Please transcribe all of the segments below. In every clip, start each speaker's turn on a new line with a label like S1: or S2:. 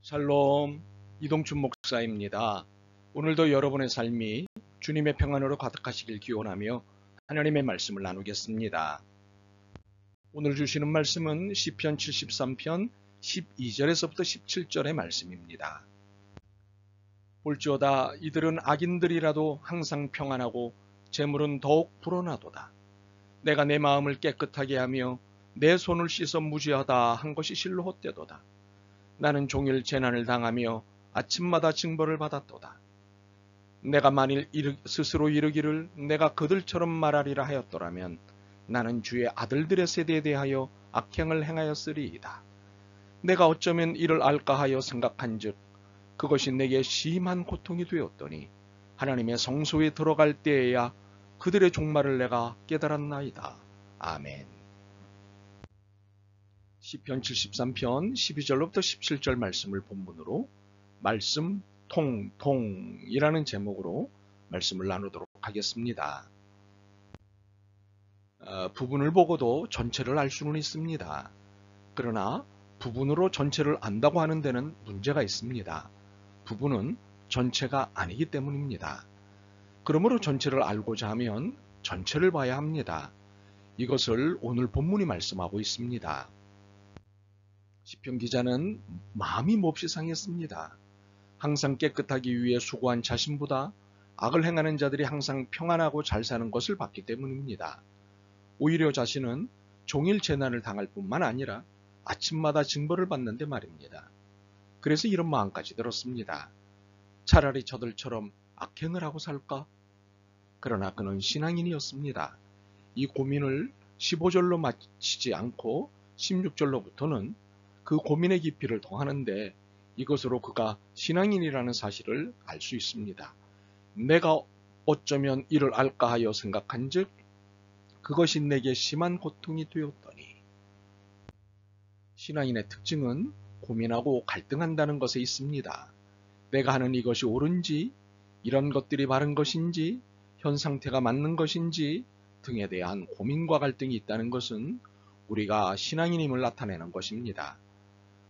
S1: 샬롬, 이동춘 목사입니다. 오늘도 여러분의 삶이 주님의 평안으로 가득하시길 기원하며 하나님의 말씀을 나누겠습니다. 오늘 주시는 말씀은 시편 73편 12절에서부터 17절의 말씀입니다. 볼지어다 이들은 악인들이라도 항상 평안하고 재물은 더욱 불어나도다. 내가 내 마음을 깨끗하게 하며 내 손을 씻어 무죄하다 한 것이 실로 헛되도다. 나는 종일 재난을 당하며 아침마다 징벌을 받았도다. 내가 만일 스스로 이르기를 내가 그들처럼 말하리라 하였더라면 나는 주의 아들들의 세대에 대하여 악행을 행하였으리이다. 내가 어쩌면 이를 알까 하여 생각한즉 그것이 내게 심한 고통이 되었더니 하나님의 성소에 들어갈 때에야 그들의 종말을 내가 깨달았나이다. 아멘. 시편 73편 12절로부터 17절 말씀을 본문으로 말씀 통통이라는 제목으로 말씀을 나누도록 하겠습니다. 부분을 보고도 전체를 알 수는 있습니다. 그러나 부분으로 전체를 안다고 하는 데는 문제가 있습니다. 부분은 전체가 아니기 때문입니다. 그러므로 전체를 알고자 하면 전체를 봐야 합니다. 이것을 오늘 본문이 말씀하고 있습니다. 시편 기자는 마음이 몹시 상했습니다. 항상 깨끗하기 위해 수고한 자신보다 악을 행하는 자들이 항상 평안하고 잘 사는 것을 봤기 때문입니다. 오히려 자신은 종일 재난을 당할 뿐만 아니라 아침마다 징벌을 받는데 말입니다. 그래서 이런 마음까지 들었습니다. 차라리 저들처럼 악행을 하고 살까? 그러나 그는 신앙인이었습니다. 이 고민을 15절로 마치지 않고 16절로부터는 그 고민의 깊이를 더하는데 이것으로 그가 신앙인이라는 사실을 알 수 있습니다. 내가 어쩌면 이를 알까 하여 생각한즉 그것이 내게 심한 고통이 되었더니. 신앙인의 특징은 고민하고 갈등한다는 것에 있습니다. 내가 하는 이것이 옳은지, 이런 것들이 바른 것인지, 현 상태가 맞는 것인지 등에 대한 고민과 갈등이 있다는 것은 우리가 신앙인임을 나타내는 것입니다.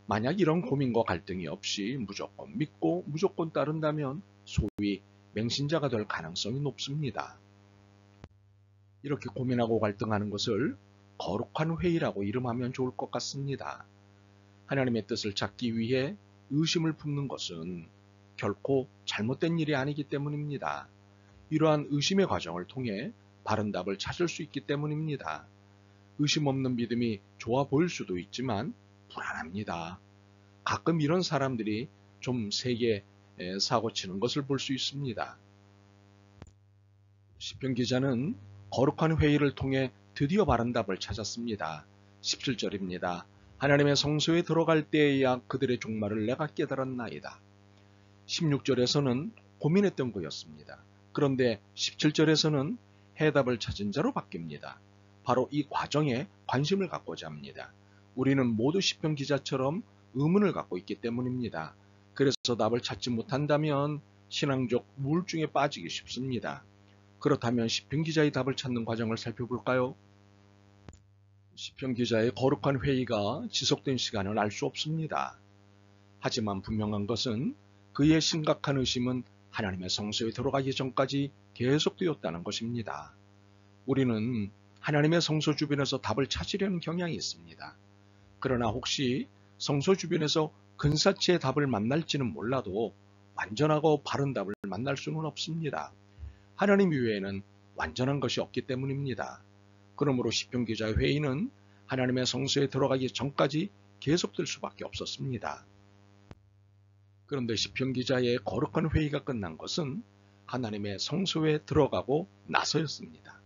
S1: 만약 이런 고민과 갈등이 없이 무조건 믿고 무조건 따른다면 소위 맹신자가 될 가능성이 높습니다. 이렇게 고민하고 갈등하는 것을 거룩한 회의라고 이름하면 좋을 것 같습니다. 하나님의 뜻을 찾기 위해 의심을 품는 것은 결코 잘못된 일이 아니기 때문입니다. 이러한 의심의 과정을 통해 바른 답을 찾을 수 있기 때문입니다. 의심 없는 믿음이 좋아 보일 수도 있지만 불안합니다. 가끔 이런 사람들이 좀 세게 사고치는 것을 볼 수 있습니다. 시편 기자는 거룩한 회의를 통해 드디어 바른 답을 찾았습니다. 17절입니다. 하나님의 성소에 들어갈 때에야 그들의 종말을 내가 깨달았나이다. 16절에서는 고민했던 거였습니다. 그런데 17절에서는 해답을 찾은 자로 바뀝니다. 바로 이 과정에 관심을 갖고자 합니다. 우리는 모두 시편 기자처럼 의문을 갖고 있기 때문입니다. 그래서 답을 찾지 못한다면 신앙적 우울증에 빠지기 쉽습니다. 그렇다면 시편 기자의 답을 찾는 과정을 살펴볼까요? 시편 기자의 거룩한 회의가 지속된 시간을 알 수 없습니다. 하지만 분명한 것은 그의 심각한 의심은 하나님의 성소에 들어가기 전까지 계속되었다는 것입니다. 우리는 하나님의 성소 주변에서 답을 찾으려는 경향이 있습니다. 그러나 혹시 성소 주변에서 근사치의 답을 만날지는 몰라도 완전하고 바른 답을 만날 수는 없습니다. 하나님 이외에는 완전한 것이 없기 때문입니다. 그러므로 시편 기자의 회의는 하나님의 성소에 들어가기 전까지 계속될 수밖에 없었습니다. 그런데 시편 기자의 거룩한 회의가 끝난 것은 하나님의 성소에 들어가고 나서였습니다.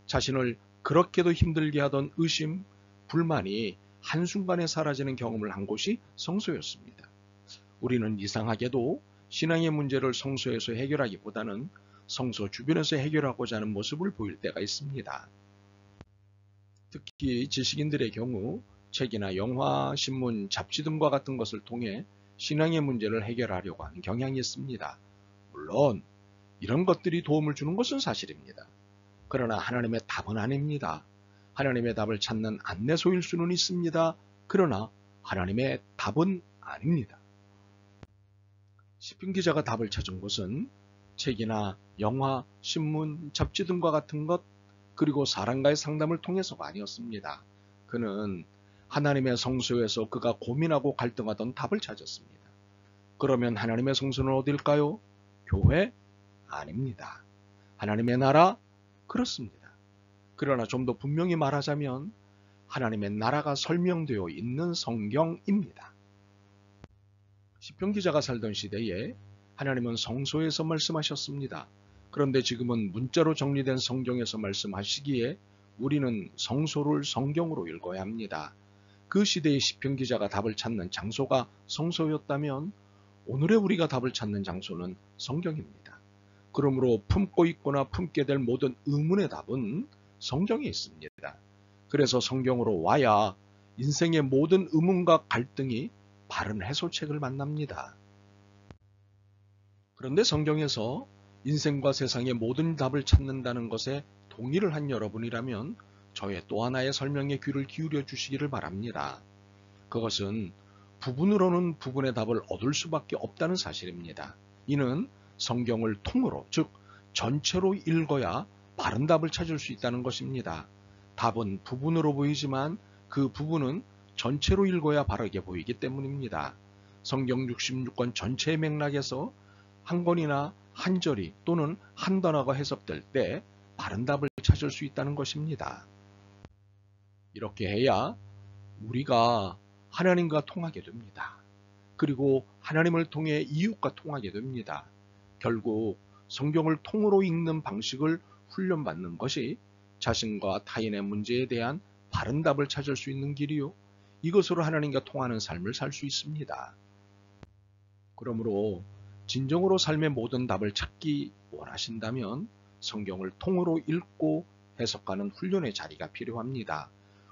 S1: 자신을 그렇게도 힘들게 하던 의심, 불만이 한순간에 사라지는 경험을 한 곳이 성소였습니다. 우리는 이상하게도 신앙의 문제를 성소에서 해결하기보다는 성소 주변에서 해결하고자 하는 모습을 보일 때가 있습니다. 특히 지식인들의 경우 책이나 영화, 신문, 잡지 등과 같은 것을 통해 신앙의 문제를 해결하려고 하는 경향이 있습니다. 물론 이런 것들이 도움을 주는 것은 사실입니다. 그러나 하나님의 답은 아닙니다. 하나님의 답을 찾는 안내소일 수는 있습니다. 그러나 하나님의 답은 아닙니다. 시편 기자가 답을 찾은 것은 책이나 영화, 신문, 잡지 등과 같은 것, 그리고 사람과의 상담을 통해서가 아니었습니다. 그는 하나님의 성소에서 그가 고민하고 갈등하던 답을 찾았습니다. 그러면 하나님의 성소는 어딜까요? 교회? 아닙니다. 하나님의 나라? 그렇습니다. 그러나 좀 더 분명히 말하자면 하나님의 나라가 설명되어 있는 성경입니다. 시편 기자가 살던 시대에 하나님은 성소에서 말씀하셨습니다. 그런데 지금은 문자로 정리된 성경에서 말씀하시기에 우리는 성소를 성경으로 읽어야 합니다. 그 시대의 시편 기자가 답을 찾는 장소가 성소였다면 오늘의 우리가 답을 찾는 장소는 성경입니다. 그러므로 품고 있거나 품게 될 모든 의문의 답은 성경에 있습니다. 그래서 성경으로 와야 인생의 모든 의문과 갈등이 바른 해소책을 만납니다. 그런데 성경에서 인생과 세상의 모든 답을 찾는다는 것에 동의를 한 여러분이라면 저의 또 하나의 설명에 귀를 기울여 주시기를 바랍니다. 그것은 부분으로는 부분의 답을 얻을 수밖에 없다는 사실입니다. 이는 성경을 통으로, 즉 전체로 읽어야 바른 답을 찾을 수 있다는 것입니다. 답은 부분으로 보이지만 그 부분은 전체로 읽어야 바르게 보이기 때문입니다. 성경 66권 전체의 맥락에서 한 권이나 한 절이 또는 한 단어가 해석될 때 바른 답을 찾을 수 있다는 것입니다. 이렇게 해야 우리가 하나님과 통하게 됩니다. 그리고 하나님을 통해 이웃과 통하게 됩니다. 결국 성경을 통으로 읽는 방식을 훈련받는 것이 자신과 타인의 문제에 대한 바른 답을 찾을 수 있는 길이요, 이것으로 하나님과 통하는 삶을 살 수 있습니다. 그러므로 진정으로 삶의 모든 답을 찾기 원하신다면 성경을 통으로 읽고 해석하는 훈련의 자리가 필요합니다.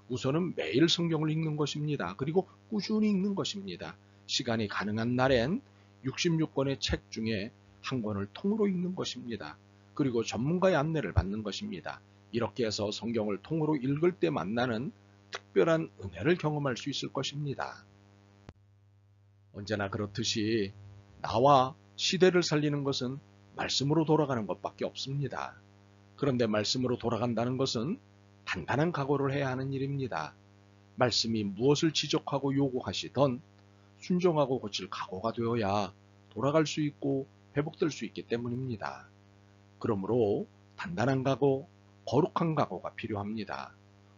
S1: 우선은 매일 성경을 읽는 것입니다. 그리고 꾸준히 읽는 것입니다. 시간이 가능한 날엔 66권의 책 중에 한 권을 통으로 읽는 것입니다. 그리고 전문가의 안내를 받는 것입니다. 이렇게 해서 성경을 통으로 읽을 때 만나는 특별한 은혜를 경험할 수 있을 것입니다. 언제나 그렇듯이 나와 시대를 살리는 것은 말씀으로 돌아가는 것밖에 없습니다. 그런데 말씀으로 돌아간다는 것은 단단한 각오를 해야 하는 일입니다. 말씀이 무엇을 지적하고 요구하시던 순종하고 고칠 각오가 되어야 돌아갈 수 있고 회복될 수 있기 때문입니다. 그러므로 단단한 각오, 거룩한 각오가 필요합니다.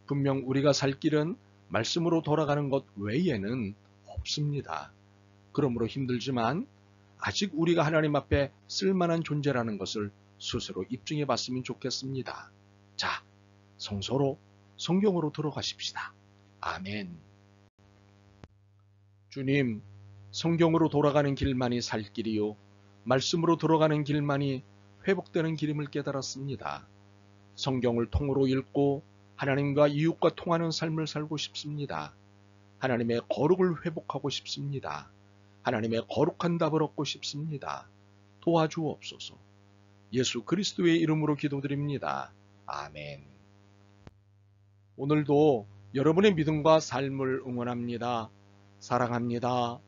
S1: 분명 우리가 살 길은 말씀으로 돌아가는 것 외에는 없습니다. 그러므로 힘들지만 아직 우리가 하나님 앞에 쓸만한 존재라는 것을 스스로 입증해 봤으면 좋겠습니다. 자, 성소로, 성경으로 들어가십시다. 아멘. 주님, 성경으로 돌아가는 길만이 살 길이요, 말씀으로 들어가는 길만이 회복되는 길임을 깨달았습니다. 성경을 통으로 읽고 하나님과 이웃과 통하는 삶을 살고 싶습니다. 하나님의 거룩을 회복하고 싶습니다. 하나님의 거룩한 답을 얻고 싶습니다. 도와주옵소서. 예수 그리스도의 이름으로 기도드립니다. 아멘. 오늘도 여러분의 믿음과 삶을 응원합니다. 사랑합니다.